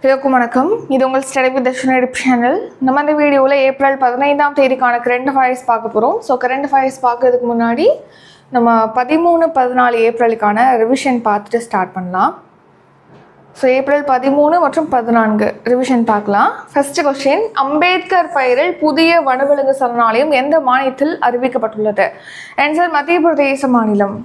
எல்லோருக்கும் வணக்கம். இது உங்கள் ஸ்டடி வித் தர்ஷினி சேனல். நம்ம இந்த வீடியோவில் ஏப்ரல் 15ஆம் தேதிக்கான கரண்ட் அஃபேர்ஸ் பார்க்க போகிறோம். ஸோ கரண்ட் அஃபேர்ஸ் பார்க்கறதுக்கு முன்னாடி நம்ம 13-14 ஏப்ரலுக்கான ரிவிஷன் பார்த்துட்டு ஸ்டார்ட் பண்ணலாம். ஸோ ஏப்ரல் 13 மற்றும் 14 ரிவிஷன் பார்க்கலாம். ஃபர்ஸ்ட் கொஸ்டின், அம்பேத்கர் பெயரில் புதிய வனவிலங்கு சரணாலயம் எந்த மாநிலத்தில் அறிவிக்கப்பட்டுள்ளது? ஆன்சர் மத்திய பிரதேச மாநிலம்.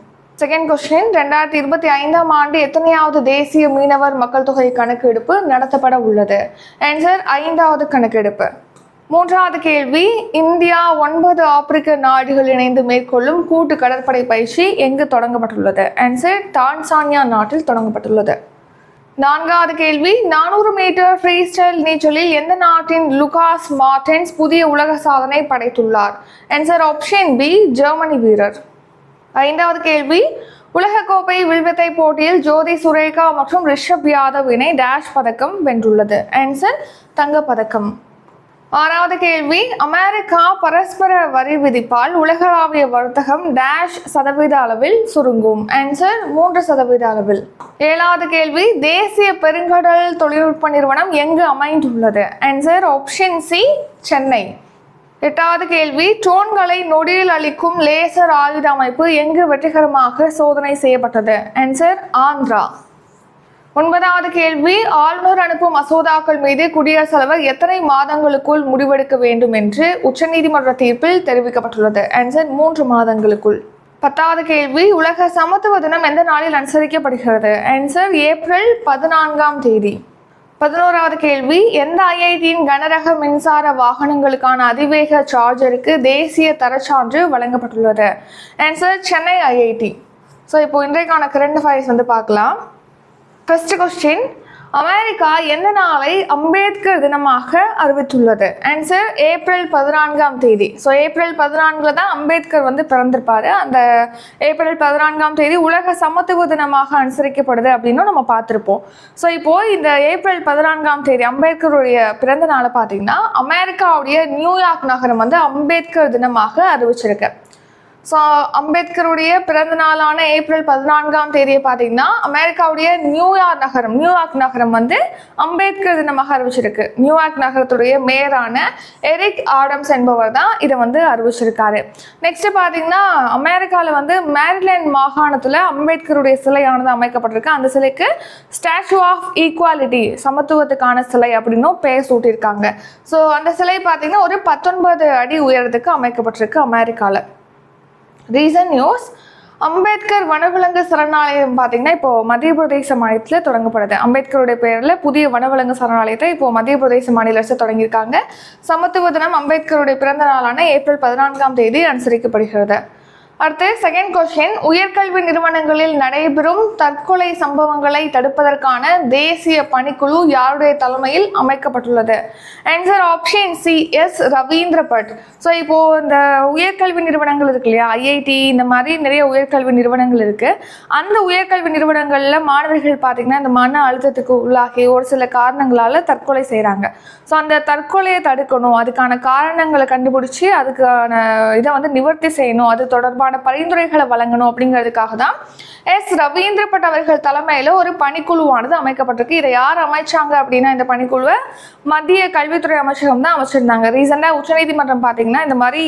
செகண்ட் கொஸ்டின், 2025ஆம் ஆண்டு எத்தனையாவது தேசிய மீனவர் மக்கள் தொகை கணக்கெடுப்பு நடத்தப்பட உள்ளது? ஆன்சர் 5வது கணக்கெடுப்பு. மூன்றாவது கேள்வி, இந்தியா 9 ஆப்பிரிக்க நாடுகள் இணைந்து மேற்கொள்ளும் கூட்டு கடற்படை பயிற்சி எங்கு தொடங்கப்பட்டுள்ளது? ஆன்சர் டான்சானியா நாட்டில் தொடங்கப்பட்டுள்ளது. நான்காவது கேள்வி, 400 மீட்டர் ஃப்ரீ ஸ்டைல் நீச்சலில் எந்த நாட்டின் லுகாஸ் மார்டென்ஸ் புதிய உலக சாதனை படைத்துள்ளார்? ஆன்சர் ஆப்ஷன் பி, ஜெர்மனி வீரர். ஐந்தாவது கேள்வி, உலகக்கோப்பை வில்வித்தை போட்டியில் ஜோதி சுரேகா மற்றும் ரிஷப் யாதவ் இணை டேஷ் பதக்கம் வென்றுள்ளது? ஆன்சர் தங்கப்பதக்கம். ஆறாவது கேள்வி, அமெரிக்கா பரஸ்பர வரி விதிப்பால் உலகளாவிய வர்த்தகம் டேஷ் சதவீத அளவில் சுருங்கும்? ஆன்சர் 3% அளவில். ஏழாவது கேள்வி, தேசிய பெருங்கடல் தொழில்நுட்ப நிறுவனம் எங்கு அமைந்துள்ளது? Answer option C, Chennai. எட்டாவது கேள்வி, ட்ரோன்களை நொடியில் அளிக்கும் லேசர் ஆயுத அமைப்பு எங்கு வெற்றிகரமாக சோதனை செய்யப்பட்டது? ஆன்சர் ஆந்திரா. ஒன்பதாவது கேள்வி, ஆளுநர் அனுப்பும் மசோதாக்கள் மீது குடியரசுத் தலைவர் எத்தனை மாதங்களுக்குள் முடிவெடுக்க வேண்டும் என்று உச்சநீதிமன்ற தீர்ப்பில் தெரிவிக்கப்பட்டுள்ளது? ஆன்சர் 3 மாதங்களுக்குள். பத்தாவது கேள்வி, உலக சமத்துவ தினம் எந்த நாளில் அனுசரிக்கப்படுகிறது? ஆன்சர் ஏப்ரல் 14ஆம் தேதி. 11வது கேள்வி, எந்த ஐஐடியின் கனரக மின்சார வாகனங்களுக்கான அதிவேக சார்ஜருக்கு தேசிய தரச்சான்று வழங்கப்பட்டுள்ளது? Answer Chennai IIT. ஸோ இப்போ இன்றைக்கான கரண்ட் அஃபேர்ஸ் பார்க்கலாம். ஃபர்ஸ்ட் கொஸ்டின், அமெரிக்கா எந்த நாளை அம்பேத்கர் தினமாக அறிவித்துள்ளது? ஆன்சர் ஏப்ரல் 14ஆம் தேதி. ஸோ ஏப்ரல் 14 தான் அம்பேத்கர் பிறந்திருப்பாரு. அந்த ஏப்ரல் 14ஆம் தேதி உலக சமத்துவ தினமாக அனுசரிக்கப்படுது அப்படின்னு நம்ம பார்த்துருப்போம். ஸோ இப்போது இந்த ஏப்ரல் 14ஆம் தேதி அம்பேத்கருடைய பிறந்த நாளை பார்த்தீங்கன்னா அமெரிக்காவுடைய நியூயார்க் நகரம் அம்பேத்கர் தினமாக அறிவிச்சிருக்கு. ஸோ அம்பேத்கருடைய பிறந்த நாளான ஏப்ரல் 14ஆம் தேதியை பார்த்தீங்கன்னா அமெரிக்காவுடைய நியூயார்க் நகரம் அம்பேத்கர் தினமாக அறிவிச்சிருக்கு. நியூயார்க் நகரத்துடைய மேயரான எரிக் ஆடம்ஸ் என்பவர் தான் இதை அறிவிச்சிருக்காரு. நெக்ஸ்ட் பார்த்தீங்கன்னா அமெரிக்காவில் மேரிலேண்ட் மாகாணத்தில் அம்பேத்கருடைய சிலையானது அமைக்கப்பட்டிருக்கு. அந்த சிலைக்கு ஸ்டாச்சு ஆஃப் ஈக்குவாலிட்டி, சமத்துவத்துக்கான சிலை அப்படின்னும் பெயர் சூட்டியிருக்காங்க. ஸோ அந்த சிலை பார்த்தீங்கன்னா ஒரு 19 அடி உயரத்துக்கு அமைக்கப்பட்டிருக்கு அமெரிக்காவில். ரீசன் நியூஸ், அம்பேத்கர் வனவிலங்கு சரணாலயம் பார்த்தீங்கன்னா இப்போ மத்திய பிரதேச மாநிலத்தில் தொடங்கப்படுது. அம்பேத்கருடைய பெயரில் புதிய வனவிலங்கு சரணாலயத்தை இப்போ மத்திய பிரதேச மாநில அரசு தொடங்கியிருக்காங்க. சமத்துவ தினம் அம்பேத்கருடைய பிறந்த நாளான ஏப்ரல் 14ஆம் தேதி அனுசரிக்கப்படுகிறது. அடுத்து செகண்ட் கொஸ்டின், உயர்கல்வி நிறுவனங்களில் நடைபெறும் தற்கொலை சம்பவங்களை தடுப்பதற்கான தேசிய பணிக்குழு யாருடைய தலைமையில் அமைக்கப்பட்டுள்ளது? Answer option C, S Ravindra Bhat. So இப்போ இந்த உயர்கல்வி நிறுவனங்கள் இருக்கு இல்லையா, ஐஐடி இந்த மாதிரி நிறைய உயர்கல்வி நிறுவனங்கள் இருக்கு. அந்த உயர்கல்வி நிறுவனங்களில் மாணவர்கள் பார்த்தீங்கன்னா இந்த மன அழுத்தத்துக்கு உள்ளாகி ஒரு சில காரணங்களால தற்கொலை செய்கிறாங்க. ஸோ அந்த தற்கொலையை தடுக்கணும், அதுக்கான காரணங்களை கண்டுபிடிச்சி அதுக்கான இதை நிவர்த்தி செய்யணும், அது தொடர்பான பரிந்துரைகளை வழங்கணும் அப்படிங்கிறதுக்காக தான் எஸ் ரவீந்திர பட் அவர்கள் தலைமையில் ஒரு பணிக்குழுவானது அமைக்கப்பட்டிருக்கு. இதை யார் அமைச்சாங்க அப்படின்னா இந்த பணிக்குழுவை மத்திய கல்வித்துறை அமைச்சகம் தான் அமைச்சிருந்தாங்க. ரீசெண்டாக உச்சநீதிமன்றம் பார்த்தீங்கன்னா இந்த மாதிரி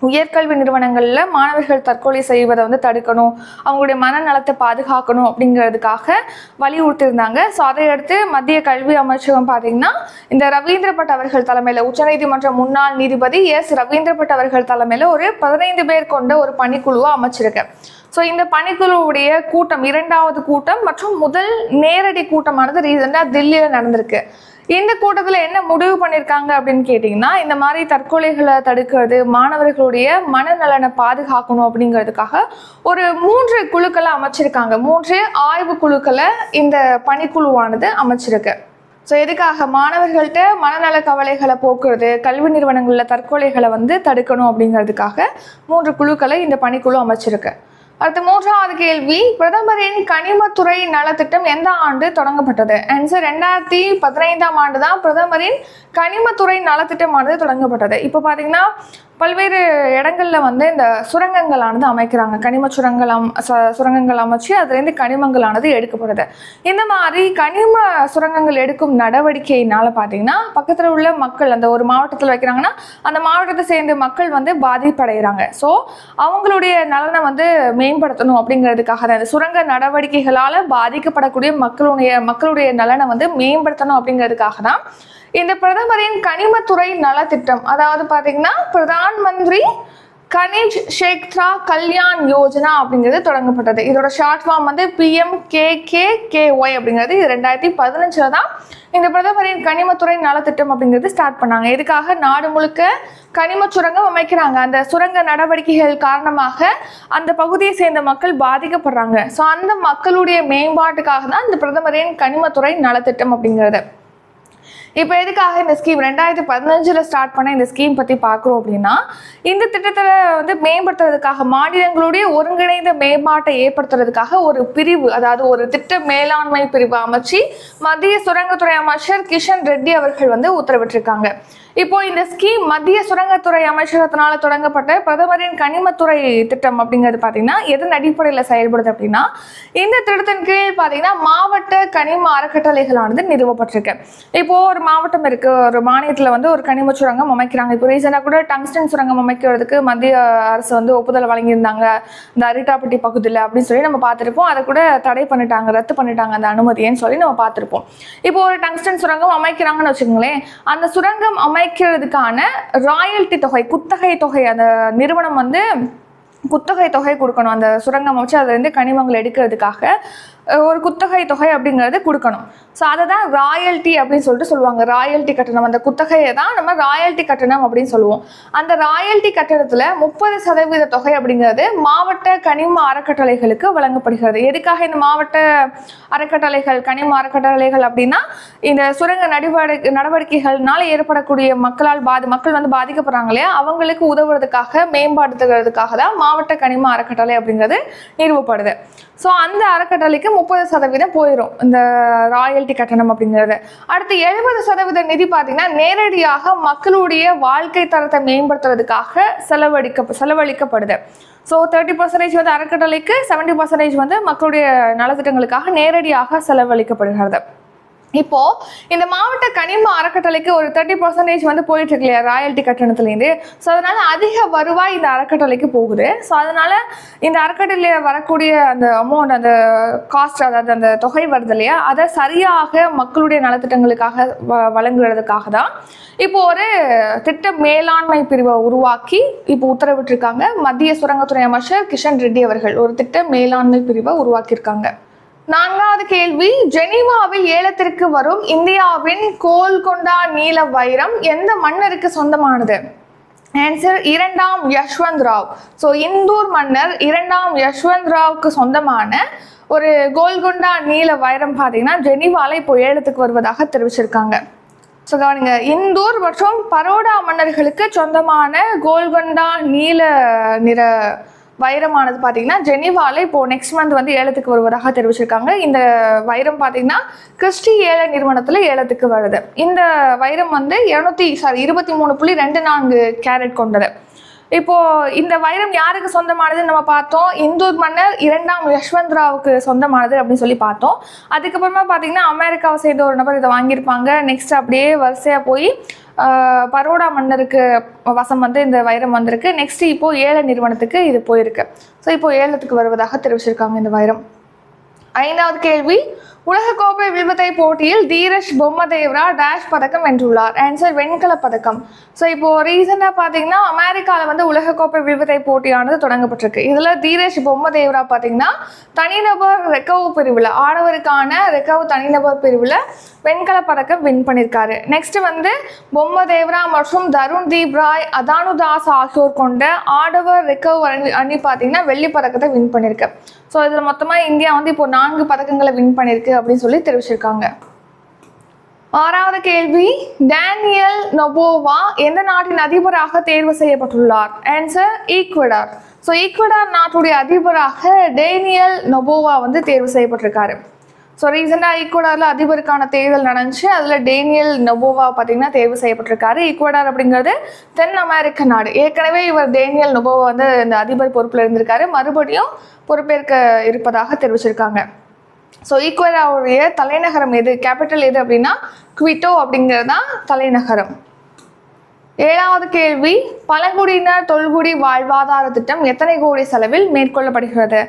உயர்கல்வி நிறுவனங்களில் மாணவர்கள் தற்கொலை செய்வதை தடுக்கணும், அவங்களுடைய மனநலத்தை பாதுகாக்கணும் அப்படிங்கிறதுக்காக வலியுறுத்தியிருந்தாங்க. ஸோ அதையடுத்து மத்திய கல்வி அமைச்சகம் பார்த்தீங்கன்னா இந்த ரவீந்திர பட் அவர்கள் தலைமையில், உச்சநீதிமன்ற முன்னாள் நீதிபதி எஸ் ரவீந்திர பட் அவர்கள் தலைமையில் ஒரு 15 பேர் கொண்ட ஒரு பணிக்குழுவை அமைச்சிருக்கு. ஸோ இந்த பணிக்குழுவுடைய கூட்டம் 2வது கூட்டம் மற்றும் முதல் நேரடி கூட்டமானது ரீசெண்டாக தில்லியில் நடந்திருக்கு. இந்த கூட்டத்தில் என்ன முடிவு பண்ணியிருக்காங்க அப்படின்னு கேட்டிங்கன்னா, இந்த மாதிரி தற்கொலைகளை தடுக்கிறது, மாணவர்களுடைய மனநலனை பாதுகாக்கணும் அப்படிங்கிறதுக்காக ஒரு 3 குழுக்களை அமைச்சிருக்காங்க. 3 ஆய்வு குழுக்களை இந்த பணிக்குழுவானது அமைச்சிருக்கு. ஸோ எதுக்காக? மாணவர்கள்ட்ட மனநல கவலைகளை போக்குறது, கல்வி நிறுவனங்களில் தற்கொலைகளை தடுக்கணும் அப்படிங்கிறதுக்காக 3 குழுக்களை இந்த பணிக்குழு அமைச்சிருக்கு. அடுத்து மூன்றாவது கேள்வி, பிரதமரின் கனிமத்துறை நலத்திட்டம் எந்த ஆண்டு தொடங்கப்பட்டது? ஆன்சர் 2015ஆம் ஆண்டு தான் பிரதமரின் கனிமத்துறை நலத்திட்டமானது தொடங்கப்பட்டது. இப்போ பார்த்தீங்கன்னா பல்வேறு இடங்கள்ல வந்து இந்த சுரங்கங்களானது அமைக்கிறாங்க. கனிம சுரங்கங்கள் அமைச்சு அதுலேருந்து கனிமங்களானது எடுக்கப்படுது. இந்த மாதிரி கனிம சுரங்கங்கள் எடுக்கும் நடவடிக்கையினால பார்த்தீங்கன்னா பக்கத்தில் உள்ள மக்கள், அந்த ஒரு மாவட்டத்தில் வைக்கிறாங்கன்னா அந்த மாவட்டத்தை சேர்ந்த மக்கள் வந்து பாதிப்படைகிறாங்க. ஸோ அவங்களுடைய நலனை வந்து மேம்படுத்தணும் அப்படிங்கிறதுக்காக தான் இந்த சுரங்க நடவடிக்கைகளால் பாதிக்கப்படக்கூடிய மக்களுடைய நலனை வந்து மேம்படுத்தணும் அப்படிங்கிறதுக்காக தான் இந்த பிரதமரின் கனிமத்துறை நலத்திட்டம், அதாவது பார்த்தீங்கன்னா பிரதான் மந்திரி கனிஜ் ஷேக்த்ரா கல்யாண் யோஜனா அப்படிங்கிறது தொடங்கப்பட்டது. இதோட ஷார்ட் ஃபார்ம் வந்து PMKKKY அப்படிங்கிறது. இது 2015 தான் இந்த பிரதமரின் கனிமத்துறை நலத்திட்டம் அப்படிங்கிறது ஸ்டார்ட் பண்ணாங்க. இதுக்காக நாடு முழுக்க கனிம சுரங்கம் அமைக்கிறாங்க. அந்த சுரங்க நடவடிக்கைகள் காரணமாக அந்த பகுதியை சேர்ந்த மக்கள் பாதிக்கப்படுறாங்க. ஸோ அந்த மக்களுடைய மேம்பாட்டுக்காக தான் இந்த பிரதமரின் கனிமத்துறை நலத்திட்டம் அப்படிங்கிறது. இப்போ எதுக்காக இந்த ஸ்கீம் 2015 ஸ்டார்ட் பண்ண இந்த ஸ்கீம் பற்றி பார்க்குறோம் அப்படின்னா, இந்த திட்டத்தை வந்து மேம்படுத்துறதுக்காக மாநிலங்களுடைய ஒருங்கிணைந்த மேம்பாட்டை ஏற்படுத்துறதுக்காக ஒரு பிரிவு, அதாவது ஒரு திட்ட மேலாண்மை பிரிவு அமைச்சு மத்திய சுரங்கத்துறை அமைச்சர் கிஷன் ரெட்டி அவர்கள் வந்து உத்தரவிட்டிருக்காங்க. இப்போ இந்த ஸ்கீம் மத்திய சுரங்கத்துறை அமைச்சகத்தினால தொடங்கப்பட்ட பிரதமரின் கனிமத்துறை திட்டம் அப்படிங்கிறது பார்த்தீங்கன்னா எதன் அடிப்படையில் செயல்படுது அப்படின்னா, இந்த திட்டத்தின் கீழ் பார்த்தீங்கன்னா மாவட்ட கனிம அறக்கட்டளைகளானது நிறுவப்பட்டிருக்கு. இப்போ ஒரு மாவட்டம் இருக்கு, ஒரு மாநிலத்தில் வந்து ஒரு கனிம சுரங்கம் அமைக்கிறாங்க. இப்போ ரீசெண்டாக கூட டங்ஸ்டன் சுரங்கம் அமைக்கிறதுக்கு மத்திய அரசு வந்து ஒப்புதல் வழங்கியிருந்தாங்க இந்த அரிட்டாப்பட்டி பகுதியில் அப்படின்னு சொல்லி நம்ம பார்த்துருப்போம். அதை கூட தடை பண்ணிட்டாங்க, ரத்து பண்ணிட்டாங்க அந்த அனுமதின்னு சொல்லி நம்ம பார்த்துருப்போம். இப்போ ஒரு டங்ஸ்டன் சுரங்கம் அமைக்கிறாங்கன்னு வச்சுக்கோங்களேன், அந்த சுரங்கம் அமைக்கிறதுக்கான ராயல்டி தொகை, குத்தகை தொகை, அந்த நிறுவனம் வந்து குத்தகை தொகை கொடுக்கணும். அந்த சுரங்கம் வச்சு அதுலேருந்து கனிமங்கள் எடுக்கிறதுக்காக ஒரு குத்தகை தொகை அப்படிங்கிறது கொடுக்கணும். ஸோ அதை தான் ராயல்ட்டி அப்படின்னு சொல்லிட்டு சொல்லுவாங்க. ராயல்ட்டி கட்டணம், அந்த குத்தகையை தான் நம்ம ராயல்ட்டி கட்டணம் அப்படின்னு சொல்லுவோம். அந்த ராயல்ட்டி கட்டணத்தில் 30% தொகை அப்படிங்கிறது மாவட்ட கனிம அறக்கட்டளைகளுக்கு வழங்கப்படுகிறது. எதுக்காக இந்த மாவட்ட அறக்கட்டளைகள், கனிம அறக்கட்டளைகள் அப்படின்னா இந்த சுரங்க நடவடிக்கைகள்னால ஏற்படக்கூடிய மக்கள் வந்து பாதிக்கப்படுறாங்க இல்லையா, அவங்களுக்கு உதவுறதுக்காக மேம்படுத்துகிறதுக்காக தான் மாவட்ட கனிம அறக்கட்டளை அப்படிங்கிறது நிறுவப்படுது. ஸோ அந்த அறக்கட்டளைக்கு 30% போயிடும் இந்த ராயல்ட்டி கட்டணம் அப்படிங்கிறது. அடுத்து 70% நிதி பார்த்தீங்கன்னா நேரடியாக மக்களுடைய வாழ்க்கை தரத்தை மேம்படுத்துறதுக்காக செலவழிக்கப்படுது. ஸோ 30% வந்து அறக்கட்டளைக்கு, 70% வந்து மக்களுடைய நலத்திட்டங்களுக்காக நேரடியாக செலவழிக்கப்படுகிறது. இப்போ இந்த மாவட்ட கனிம அறக்கட்டளைக்கு ஒரு 30% வந்து போயிட்டு இருக்கு இல்லையா ராயல்ட்டி கட்டணத்துலேருந்து. ஸோ அதனால அதிக வருவாய் இந்த அறக்கட்டளைக்கு போகுது. ஸோ அதனால இந்த அறக்கட்டளையில் வரக்கூடிய அந்த அமௌண்ட், அந்த காஸ்ட், அதாவது அந்த தொகை வருது இல்லையா, அதை சரியாக மக்களுடைய நலத்திட்டங்களுக்காக வழங்குறதுக்காக தான் இப்போ ஒரு திட்ட மேலாண்மை பிரிவை உருவாக்கி இப்போ உத்தரவிட்டிருக்காங்க. மத்திய சுரங்கத்துறை அமைச்சர் கிஷன் ரெட்டி அவர்கள் ஒரு திட்ட மேலாண்மை பிரிவை உருவாக்கியிருக்காங்க. 4வது கேள்வி, ஜெனீவாவில் ஏலத்திற்கு வரும் இந்தியாவின் கோல்கொண்டா நீல வைரம் எந்த மன்னருக்கு சொந்தமானது? ஆன்சர் 2ஆம் யஷ்வந்த் ராவ். ஸோ இந்தூர் மன்னர் 2ஆம் யஷ்வந்த் ராவுக்கு சொந்தமான ஒரு கோல்கொண்டா நீல வைரம் பார்த்தீங்கன்னா ஜெனீவாவில் இப்போ ஏலத்துக்கு வருவதாக தெரிவிச்சிருக்காங்க. ஸோ கவனிங்க, இந்தூர் மற்றும் பரோடா மன்னர்களுக்கு சொந்தமான கோல்கொண்டா நீல நிற வைரமானது பார்த்தீங்கன்னா ஜெனீவாவில் இப்போ நெக்ஸ்ட் மந்த் வந்து ஏலத்துக்கு வருவதாக தெரிவிச்சிருக்காங்க. இந்த வைரம் பார்த்தீங்கன்னா கிறிஸ்டி ஏல நிறுவனத்தில் ஏலத்துக்கு வருது. இந்த வைரம் வந்து 23.24 கேரட் கொண்டது. இப்போ இந்த வைரம் யாருக்கு சொந்தமானதுன்னு நம்ம பார்த்தோம். இந்தூர் மன்னர் 2ஆம் யஷ்வந்த் ராவுக்கு சொந்தமானது அப்படின்னு சொல்லி பார்த்தோம். அதுக்கப்புறமா பார்த்தீங்கன்னா அமெரிக்காவை சேர்ந்த ஒரு நபர் இதை வாங்கியிருப்பாங்க. நெக்ஸ்ட் அப்படியே வரிசையாக போய் பரோடா மன்னருக்கு வசம் வந்து இந்த வைரம் வந்திருக்கு. நெக்ஸ்ட் இப்போ ஏல நிறுவனத்துக்கு இது போயிருக்கு. ஸோ இப்போ ஏலத்துக்கு வருவதாக தெரிவிச்சிருக்காங்க இந்த வைரம். 5வது கேள்வி, உலகக்கோப்பை வில்வித்தை போட்டியில் தீரஜ் பொம்மதேவரா டேஷ் பதக்கம் வென்றுள்ளார். ஆன்சர் வெண்கல பதக்கம். ஸோ இப்போ ரீசெண்டாக பார்த்தீங்கன்னா அமெரிக்காவில் வந்து உலகக்கோப்பை வில்வித்தை போட்டியானது தொடங்கப்பட்டிருக்கு. இதில் தீரஜ் பொம்மதேவரா பார்த்தீங்கன்னா தனிநபர் ரெக்கவ் பிரிவில், ஆடவருக்கான ரெக்கவ் தனிநபர் பிரிவில் வெண்கல பதக்கம் வின் பண்ணியிருக்காரு. நெக்ஸ்ட் வந்து பொம்மதேவரா மற்றும் தருண்தீப் ராய், அதானுதாஸ் ஆகியோர் கொண்ட ஆடவர் ரெக்கவ் அணி பார்த்தீங்கன்னா வெள்ளி பதக்கத்தை வின் பண்ணியிருக்கு. ஸோ இதில் மொத்தமாக இந்தியா வந்து இப்போ 4 பதக்கங்களை வின் பண்ணியிருக்கு அப்படின்னு சொல்லி தெரிவிச்சிருக்காங்க. 6வது கேள்வி, டேனியல் நொபோவா எந்த நாட்டின் அதிபராக தேர்வு செய்யப்பட்டுள்ளார்? Answer Ecuador. ஸோ ஈக்வடார் நாட்டுடைய அதிபராக டேனியல் நொபோவா வந்து தேர்வு செய்யப்பட்டிருக்காரு. ஸோ ரீசெண்டாக ஈக்குவடாரில் அதிபருக்கான தேர்தல் நடந்துச்சு. அதில் டேனியல் நொபோவா பார்த்தீங்கன்னா தேர்வு செய்யப்பட்டிருக்காரு. ஈக்குவடார் அப்படிங்கிறது தென் அமெரிக்க நாடு. ஏற்கனவே இவர் டேனியல் நொபோவா வந்து இந்த அதிபர் பொறுப்பில் இருந்திருக்காரு. மறுபடியும் பொறுப்பேற்க இருப்பதாக தெரிவிச்சிருக்காங்க. ஸோ ஈக்குவடாருடைய தலைநகரம் எது, கேபிட்டல் எது அப்படின்னா குவிட்டோ அப்படிங்கிறது தான் தலைநகரம். 7வது கேள்வி, பழங்குடியினர் தொல்குடி வாழ்வாதார திட்டம் எத்தனை கோடி செலவில் மேற்கொள்ளப்படுகிறது?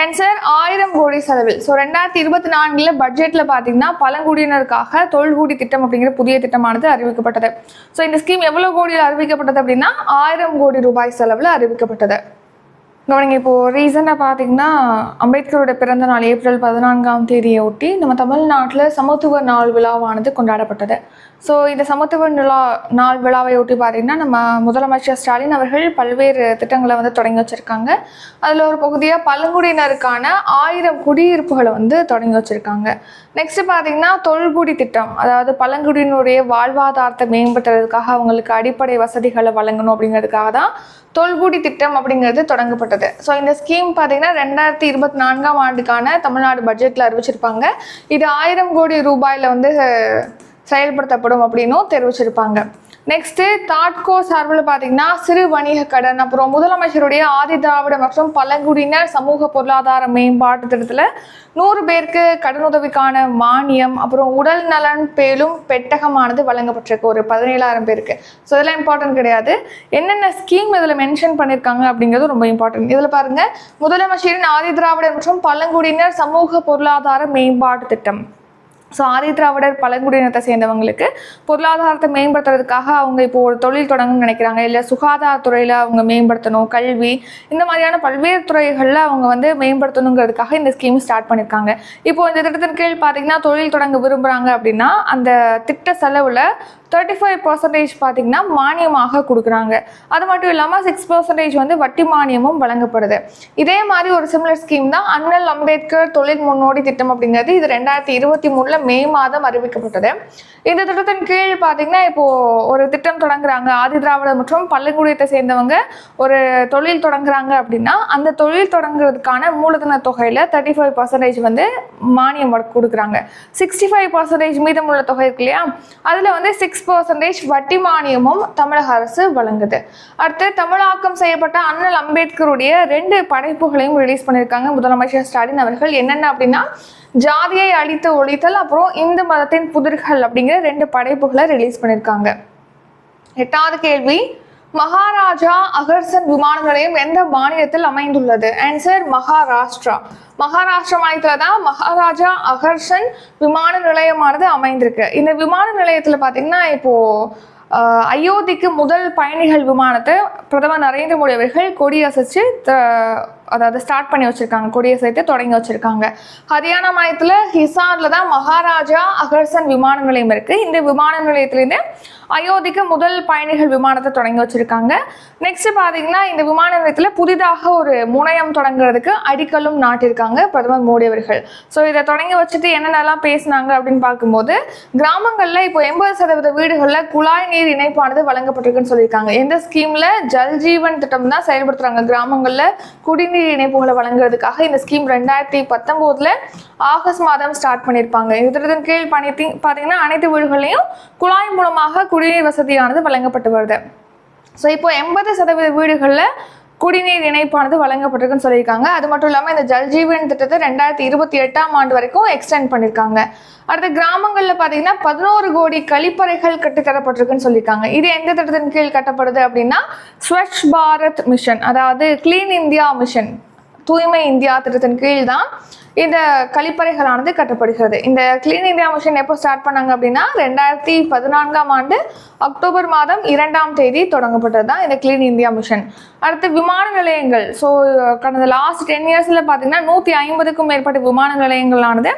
ஆன்சர் 1000 கோடி செலவில். ஸோ 2024 பட்ஜெட்டில் பார்த்தீங்கன்னா பழங்குடியினருக்காக தொல்குடி திட்டம் அப்படிங்கிற புதிய திட்டமானது அறிவிக்கப்பட்டது. ஸோ இந்த ஸ்கீம் எவ்வளோ கோடியில் அறிவிக்கப்பட்டது அப்படின்னா 1000 கோடி ரூபாய் செலவில் அறிவிக்கப்பட்டது. கவனிங்க, இப்போது ரீசனாக பார்த்தீங்கன்னா அம்பேத்கரோட பிறந்த நாள் ஏப்ரல் 14ஆம் தேதியை ஒட்டி நம்ம தமிழ்நாட்டில் சமத்துவ நாள் விழாவானது கொண்டாடப்பட்டது. ஸோ இந்த சமத்துவ நாள் விழாவை ஒட்டி பார்த்திங்கன்னா நம்ம முதலமைச்சர் ஸ்டாலின் அவர்கள் பல்வேறு திட்டங்களை வந்து தொடங்கி வச்சுருக்காங்க. அதில் ஒரு பகுதியாக பழங்குடியினருக்கான 1000 குடியிருப்புகளை வந்து தொடங்கி வச்சுருக்காங்க. நெக்ஸ்ட்டு பார்த்திங்கன்னா தொல்குடி திட்டம், அதாவது பழங்குடியினுடைய வாழ்வாதாரத்தை மேம்படுத்துறதுக்காக அவங்களுக்கு அடிப்படை வசதிகளை வழங்கணும் அப்படிங்கிறதுக்காக தான் தொல்குடி திட்டம் அப்படிங்கிறது தொடங்கப்பட்டது. ஸோ இந்த ஸ்கீம் பார்த்தீங்கன்னா 2024ஆம் ஆண்டுக்கான தமிழ்நாடு பட்ஜெட்டில் அறிவிச்சிருப்பாங்க. இது 1000 கோடி ரூபாயில் வந்து செயல்படுத்தப்படும் அப்படின்னும் தெரிவிச்சிருப்பாங்க. நெக்ஸ்ட்டு தாட்கோ சார்பில் பார்த்தீங்கன்னா சிறு வணிக கடன், அப்புறம் முதலமைச்சருடைய ஆதி திராவிட மற்றும் பழங்குடியினர் சமூக பொருளாதார மேம்பாட்டு திட்டத்தில் 100 பேருக்கு கடனுதவிக்கான மானியம், அப்புறம் உடல் நலன் பேலும் பெட்டகமானது வழங்கப்பட்டிருக்கு ஒரு 17,000 பேருக்கு. ஸோ இதெல்லாம் இம்பார்ட்டன்ட் கிடையாது. என்னென்ன ஸ்கீம் இதில் மென்ஷன் பண்ணியிருக்காங்க அப்படிங்கிறது ரொம்ப இம்பார்ட்டன்ட். இதில் பாருங்கள், முதலமைச்சரின் ஆதி திராவிடர் மற்றும் பழங்குடியினர் சமூக பொருளாதார மேம்பாட்டு திட்டம். ஸோ ஆதி திராவிடர் பழங்குடியினத்தை சேர்ந்தவங்களுக்கு பொருளாதாரத்தை மேம்படுத்துறதுக்காக அவங்க இப்போ ஒரு தொழில் தொடங்கணும்னு நினைக்கிறாங்க, இல்லை சுகாதாரத்துறையில் அவங்க மேம்படுத்தணும், கல்வி, இந்த மாதிரியான பல்வேறு துறைகளில் அவங்க வந்து மேம்படுத்தணுங்கிறதுக்காக இந்த ஸ்கீம் ஸ்டார்ட் பண்ணியிருக்காங்க. இப்போது இந்த திட்டத்தின் கீழ் பார்த்தீங்கன்னா தொழில் தொடங்க விரும்புகிறாங்க அப்படின்னா அந்த திட்ட செலவில் 35% பார்த்தீங்கன்னா மானியமாக கொடுக்குறாங்க. அது மட்டும் இல்லாமல் 6% வந்து வட்டி மானியமும் வழங்கப்படுது. இதே மாதிரி ஒரு சிமிலர் ஸ்கீம் தான் அண்ணல் அம்பேத்கர் தொழில் முன்னோடி திட்டம் அப்படிங்கிறது. இது 2023 மே மாதம் அறிவிக்கப்பட்டது. இந்த திட்டத்தின் கீழ் பார்த்தீங்கன்னா இப்போது ஒரு திட்டம் தொடங்குறாங்க, ஆதி திராவிடர் மற்றும் பழங்குடியத்தை சேர்ந்தவங்க ஒரு தொழில் தொடங்குறாங்க அப்படின்னா அந்த தொழில் தொடங்குறதுக்கான மூலதன தொகையில் 35% வந்து மானியம் கொடுக்குறாங்க. 65% மீதமுள்ள தொகை இருக்கு இல்லையா, அதில் வந்து 6% வட்டி மானியமும் தமிழக அரசு வழங்குது. அடுத்து தமிழாக்கம் செய்யப்பட்ட அண்ணல் அம்பேத்கருடைய 2 படைப்புகளையும் ரிலீஸ் பண்ணியிருக்காங்க முதலமைச்சர் ஸ்டாலின் அவர்கள். என்னென்ன அப்படின்னா ஜாதியை அழித்து ஒழித்தல், அப்புறம் இந்து மதத்தின் புதிர்கள் அப்படிங்கிற 2 படைப்புகளை ரிலீஸ் பண்ணியிருக்காங்க. 8வது கேள்வி, மகாராஜா அகர்சன் விமான நிலையம் எந்த மாநிலத்தில் அமைந்துள்ளது? ஆன்சர் மகாராஷ்டிரா. மகாராஷ்டிரா மாநிலத்தில் தான் மகாராஜா அகர்சன் விமான நிலையமானது அமைந்திருக்கு. இந்த விமான நிலையத்தில் பார்த்தீங்கன்னா இப்போது அயோத்திக்கு முதல் பயணிகள் விமானத்தை பிரதமர் நரேந்திர மோடி அவர்கள் கொடியசைச்சு அதாவது ஸ்டார்ட் பண்ணி வச்சுருக்காங்க, கொடியசைத்து தொடங்கி வச்சுருக்காங்க. ஹரியானா மாநிலத்தில் ஹிசாரில் தான் மகாராஜா அகர்சன் விமான நிலையம் இருக்குது. இந்த விமான நிலையத்திலேருந்து அயோத்திக்கு முதல் பயணிகள் விமானத்தை தொடங்கி வச்சுருக்காங்க. நெக்ஸ்ட் பார்த்தீங்கன்னா இந்த விமான நிலையத்தில் புதிதாக ஒரு முனையம் தொடங்குறதுக்கு அடிக்கல்லும் நாட்டியிருக்காங்க பிரதமர் மோடி அவர்கள். ஸோ இதை தொடங்கி வச்சுட்டு என்னென்னலாம் பேசினாங்க அப்படின்னு பார்க்கும்போது கிராமங்களில் இப்போ 80% வீடுகளில் குழாய் நீர் இணைப்பானது வழங்கப்பட்டிருக்குன்னு சொல்லியிருக்காங்க. எந்த ஸ்கீமில்? ஜல்ஜீவன் திட்டம் தான் செயல்படுத்துகிறாங்க. கிராமங்களில் குடிநீர் இணைப்புகளை வழங்குறதுக்காக இந்த ஸ்கீம் 2019 ஆகஸ்ட் மாதம் ஸ்டார்ட் பண்ணியிருப்பாங்க. இந்த திட்டத்தின் கீழ் பார்த்தீங்கன்னா அனைத்து வீடுகளையும் குழாய் மூலமாக குடிநீர் வசதியானது வழங்கப்பட்டு வருது. ஸோ இப்போ 80% வீடுகளில் குடிநீர் இணைப்பானது வழங்கப்பட்டிருக்குன்னு சொல்லியிருக்காங்க. அது மட்டும் இல்லாமல் இந்த ஜல்ஜீவன் திட்டத்தை 2028ஆம் ஆண்டு வரைக்கும் எக்ஸ்டெண்ட் பண்ணியிருக்காங்க. அடுத்த கிராமங்களில் பார்த்தீங்கன்னா 11 கோடி கழிப்பறைகள் கட்டித்தரப்பட்டிருக்குன்னு சொல்லியிருக்காங்க. இது எந்த திட்டத்தின் கீழ் கட்டப்படுது அப்படின்னா ஸ்வச் பாரத் மிஷன், அதாவது கிளீன் இந்தியா மிஷன், தூய்மை இந்தியா திட்டத்தின் கீழ் தான் இந்த கழிப்பறைகளானது கட்டப்படுகிறது. இந்த கிளீன் இந்தியா மிஷன் எப்போ ஸ்டார்ட் பண்ணாங்க அப்படின்னா 2014ஆம் ஆண்டு அக்டோபர் மாதம் 2ஆம் தேதி தொடங்கப்பட்டது தான் இந்த கிளீன் இந்தியா மிஷன். அடுத்து விமான நிலையங்கள். ஸோ கடந்த லாஸ்ட் 10 இயர்ஸில் பார்த்தீங்கன்னா 150க்கும் மேற்பட்ட விமான நிலையங்களானது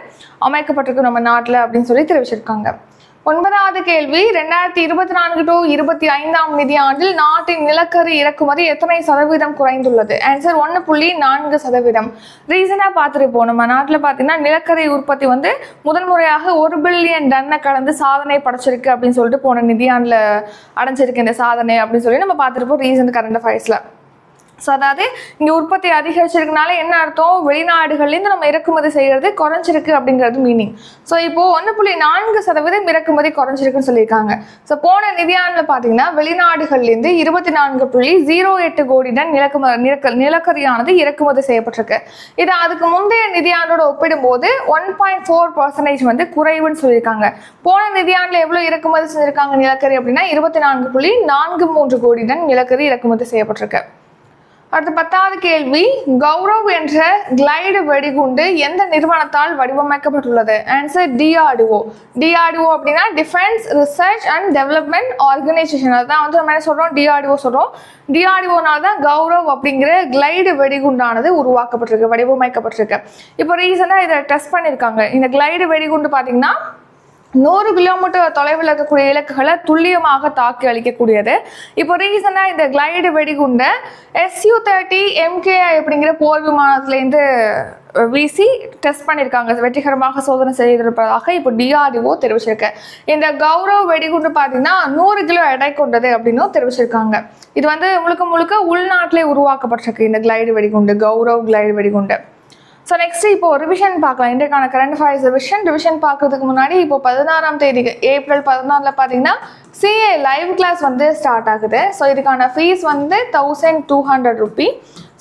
அமைக்கப்பட்டிருக்கு நம்ம நாட்டில் அப்படின்னு சொல்லி தெரிவிச்சிருக்காங்க. 9வது கேள்வி, 2024 to 25ஆம் நிதியாண்டில் நாட்டின் நிலக்கரி இறக்குமதி எத்தனை சதவீதம் குறைந்துள்ளது? ஆன்சர் 1.4%. ரீசனாக பார்த்துருப்போம், நம்ம நாட்டில் பார்த்தீங்கன்னா நிலக்கரி உற்பத்தி வந்து முதல் முறையாக 1 பில்லியன் டன்னை கடந்து சாதனை படைச்சிருக்கு அப்படின்னு சொல்லிட்டு போன நிதியாண்டில் அடைஞ்சிருக்கு இந்த சாதனை அப்படின்னு சொல்லி நம்ம பார்த்துருப்போம் ரீசன்ட் கரண்ட் அஃபேர்ஸில். ஸோ அதாவது இங்கே உற்பத்தி அதிகரிச்சிருக்கனால என்ன அர்த்தம், வெளிநாடுகள்லேருந்து நம்ம இறக்குமதி செய்கிறது குறைஞ்சிருக்கு அப்படிங்கிறது மீனிங். ஸோ இப்போது 1.4% இறக்குமதி குறைஞ்சிருக்குன்னு சொல்லியிருக்காங்க. ஸோ போன நிதியாண்டில் பார்த்தீங்கன்னா வெளிநாடுகள்லேருந்து 24.08 கோடி டன் நிலக்கரியானது இறக்குமதி செய்யப்பட்டிருக்கு. இது அதுக்கு முந்தைய நிதியாண்டோட ஒப்பிடும்போது 1.4% வந்து குறைவுன்னு சொல்லியிருக்காங்க. போன நிதியாண்டில் எவ்வளோ இறக்குமதி செஞ்சிருக்காங்க நிலக்கரி அப்படின்னா 24.43 கோடி டன் நிலக்கரி இறக்குமதி செய்யப்பட்டிருக்கு. அடுத்த 10வது கேள்வி, கௌரவ் என்ற கிளைடு வெடிகுண்டு எந்த நிறுவனத்தால் வடிவமைக்கப்பட்டுள்ளது? Answer DRDO. டிஆர்டிஓ அப்படின்னா defence research and development organisation. அதுதான் வந்து நம்ம என்ன சொல்கிறோம், டிஆர்டிஓ சொல்கிறோம். டிஆர்டிஓனால தான் கௌரவ் அப்படிங்கிற கிளைடு வெடிகுண்டானது உருவாக்கப்பட்டிருக்கு, வடிவமைக்கப்பட்டிருக்கு. இப்போ ரீசெண்டாக இதை டெஸ்ட் பண்ணியிருக்காங்க. இந்த கிளைடு வெடிகுண்டு பார்த்தீங்கன்னா 100 கிலோமீட்டர் தொலைவில் இருக்கக்கூடிய இலக்குகளை துல்லியமாக தாக்கி அளிக்கக்கூடியது. இப்போ ரீசெண்டாக இந்த கிளைடு வெடிகுண்டை Su-30 MKI அப்படிங்கிற போர் விமானத்துலேருந்து வீசி டெஸ்ட் பண்ணியிருக்காங்க, வெற்றிகரமாக சோதனை செய்திருப்பதாக இப்போ டிஆர்டிஓ தெரிவிச்சிருக்கு. இந்த கௌரவ் வெடிகுண்டு பார்த்தீங்கன்னா 100 கிலோ எடை கொண்டது அப்படின்னு தெரிவிச்சிருக்காங்க. இது வந்து முழுக்க முழுக்க உள்நாட்டிலே உருவாக்கப்பட்டிருக்கு இந்த கிளைடு வெடிகுண்டு, கௌரவ் கிளைடு வெடிகுண்டு. ஸோ நெக்ஸ்ட் இப்போ ரிவிஷன் பார்க்கலாம். இன்றைக்கான கரண்ட் அஃபேர்ஸ் ரிவிஷன் பார்க்கறதுக்கு முன்னாடி இப்போ 16ஆம் தேதி ஏப்ரல் 14 பார்த்தீங்கன்னா சிஏ லைவ் கிளாஸ் வந்து ஸ்டார்ட் ஆகுது. ஸோ இதுக்கான ஃபீஸ் வந்து 1200 ரூபி.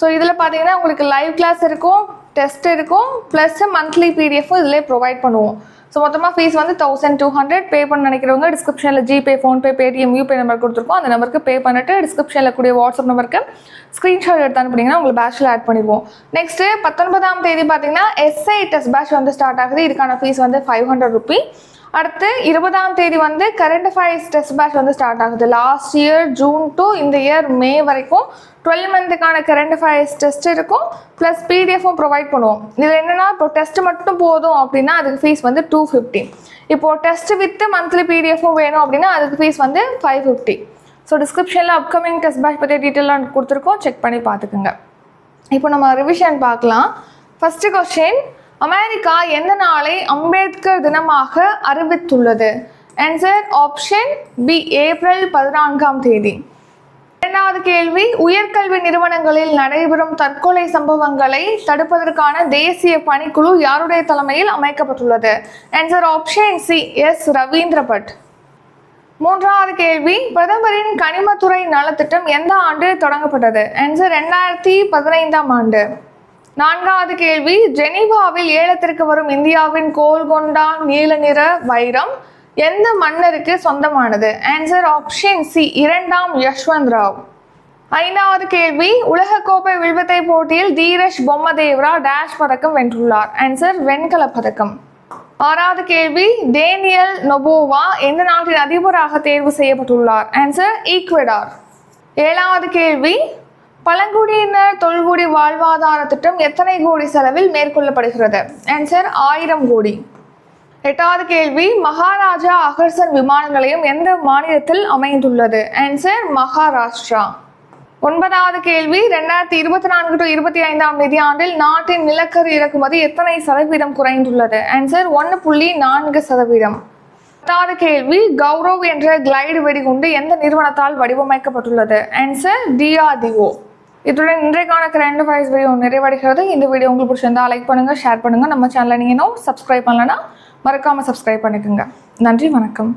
ஸோ இதில் பார்த்தீங்கன்னா உங்களுக்கு லைவ் கிளாஸ் இருக்கும், டெஸ்ட் இருக்கும், ப்ளஸ் மந்த்லி பிடிஎஃப்பும் இதிலே ப்ரொவைட் பண்ணுவோம். ஸோ மொத்தமாக ஃபீஸ் வந்து 1200 பே பண்ண நினைக்கிறவங்க டிஸ்கிரிப்ஷனில் GPay, PhonePe, Paytm, YouPay number கொடுத்துருக்கோம். அந்த நம்பருக்கு பே பண்ணிட்டு டிஸ்கிரிப்ஷனில் கூடிய வாட்ஸ்அப் நம்பருக்கு ஸ்க்ரீன்ஷாட் எடுத்து அனுப்பினீங்கன்னா உங்களுக்கு பேட்சில் ஆட் பண்ணிடுவோம். நெக்ஸ்ட்டு 19ஆம் தேதி பார்த்தீங்கன்னா எஸ்ஐ டெஸ்ட் பேட்ச் வந்து ஸ்டார்ட் ஆகுது. இதுக்கான ஃபீஸ் வந்து 500 ரூபி. அடுத்து 20ஆம் தேதி வந்து கரண்ட் அஃபேர்ஸ் டெஸ்ட் பேட்ச் வந்து ஸ்டார்ட் ஆகுது. லாஸ்ட் இயர் ஜூன் டு இந்த இயர் மே வரைக்கும் 12 மந்த்துக்கான கரண்ட் அஃபேர்ஸ் டெஸ்ட் இருக்கும், ப்ளஸ் பிடிஎஃப்பும் ப்ரொவைட் பண்ணுவோம். இதில் என்னென்னா இப்போ டெஸ்ட் மட்டும் போதும் அப்படின்னா அதுக்கு ஃபீஸ் வந்து 250. இப்போது டெஸ்ட் வித் மந்த்லி பிடிஎஃப்பும் வேணும் அப்படின்னா அதுக்கு ஃபீஸ் வந்து 550. ஸோ டிஸ்கிரிப்ஷனில் அப்கமிங் டெஸ்ட் பேட்ச் பற்றி டீட்டெயிலாக கொடுத்துருக்கோம், செக் பண்ணி பார்த்துக்குங்க. இப்போ நம்ம ரிவிஷன் பார்க்கலாம். ஃபஸ்ட்டு கொஸ்டின், அமெரிக்கா எந்த நாளை அம்பேத்கர் தினமாக அறிவித்துள்ளது? ஆன்சர் ஆப்ஷன் பி, ஏப்ரல் 14ஆம் தேதி. இரண்டாவது கேள்வி, உயர்கல்வி நிறுவனங்களில் நடைபெறும் தற்கொலை சம்பவங்களை தடுப்பதற்கான தேசிய பணிக்குழு யாருடைய தலைமையில் அமைக்கப்பட்டுள்ளது? Answer option C, S Ravindra Bhat. மூன்றாவது கேள்வி, பிரதமரின் கனிமத்துறை நலத்திட்டம் எந்த ஆண்டு தொடங்கப்பட்டது? ஆன்சர் 2015ஆம் ஆண்டு. நான்காவது கேள்வி, ஜெனீவாவில் ஏலத்திற்கு வரும் இந்தியாவின் கோல்கொண்டா நீல நிற வைரம் எந்த மன்னருக்கு சொந்தமானது? ஆன்சர் ஆப்ஷன் சி, 2ஆம் யஷ்வந்த் ராவ். ஐந்தாவது கேள்வி, உலகக்கோப்பை வில்வித்தை போட்டியில் தீரஜ் பொம்மதேவரா டேஷ் பதக்கம் வென்றுள்ளார்? ஆன்சர் வெண்கல பதக்கம். ஆறாவது கேள்வி, டேனியல் நொபோவா எந்த நாட்டின் அதிபராக தேர்வு செய்யப்பட்டுள்ளார்? Answer Ecuador. ஏழாவது கேள்வி, பழங்குடியினர் தொல்குடி வாழ்வாதார திட்டம் எத்தனை கோடி செலவில் மேற்கொள்ளப்படுகிறது? ஆன்சர் 1000 கோடி. எட்டாவது கேள்வி, மகாராஜா அகர்சன் விமான நிலையம் எந்த மாநிலத்தில் அமைந்துள்ளது? ஆன்சர் மகாராஷ்டிரா. ஒன்பதாவது கேள்வி, 2024 to 25ஆம் நிதியாண்டில் நாட்டின் நிலக்கரி இறக்குமதி எத்தனை சதவீதம் குறைந்துள்ளது? ஆன்சர் 1.4%. பத்தாவது கேள்வி, கௌரவ் என்ற கிளைடு வெடிகுண்டு எந்த நிறுவனத்தால் வடிவமைக்கப்பட்டுள்ளது? Answer DRDO. இதுடன் இன்றைக்கான கரண்ட் அஃபேர்ஸ் வீடியோ நிறைவடைகிறது. இந்த வீடியோ உங்களுக்கு பிடிச்சிருந்தா லைக் பண்ணுங்கள், ஷேர் பண்ணுங்கள். நம்ம சேனலை நீங்கள் இன்னும் சப்ஸ்கிரைப் பண்ணலன்னா மறக்காமல் சப்ஸ்கிரைப் பண்ணிக்கோங்க. நன்றி, வணக்கம்.